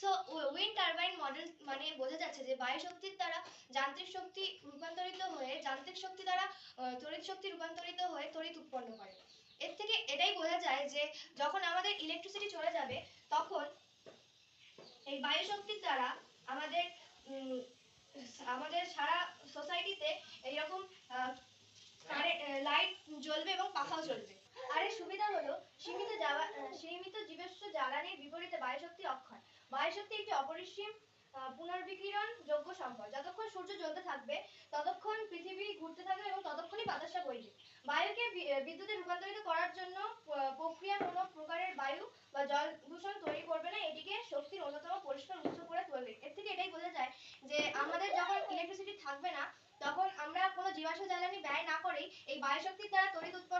So wind turbine model মানে বোঝা যাচ্ছে যে বায়ু শক্তির দ্বারা যান্ত্রিক শক্তি রূপান্তরিত হয়ে যান্ত্রিক শক্তি দ্বারা তড়িৎ শক্তি রূপান্তরিত হয়ে তড়িৎ উৎপন্ন করে। এর থেকে এটাই বোঝা যায় যে যখন আমাদের ইলেকট্রিসিটি চলে যাবে তখন এই বায়ু শক্তির দ্বারা আমাদের আমাদের সারা সোসাইটিতে এইরকম লাইট জ্বলবে এবং পাখাও চলবে। আর এর সুবিধা হলো সীমিত জীবাশ্ম জ্বালানির বিপরীতে বায়ুশক্তি অক্ষয়। বায়ুশক্তি একটি অপরিসীম পুনর্বিকিরণ যোগ্য সম্পদ। যতক্ষণ সূর্য জ্বলতে থাকবে ততক্ষণ পৃথিবী ঘুরতে থাকবে এবং ততক্ষণই বাতাসটা বইবে। বায়ুকে বিদ্যুতে রূপান্তরিত করার জন্য প্রক্রিয়া কোনো প্রকারের বায়ু বা জল দূষণ তৈরি করবে না, এটিকে শক্তির অন্যতম পরিষ্কার উৎস করে তুলবে। এর থেকে এটাই বোঝা যায় যে আমাদের যখন ইলেকট্রিসিটি থাকবে না তখন আমরা কোনো জীবাশ্ম জ্বালানি ব্যয় না করেই এই বায়ুশক্তির দ্বারা তড়িৎ উৎপন্ন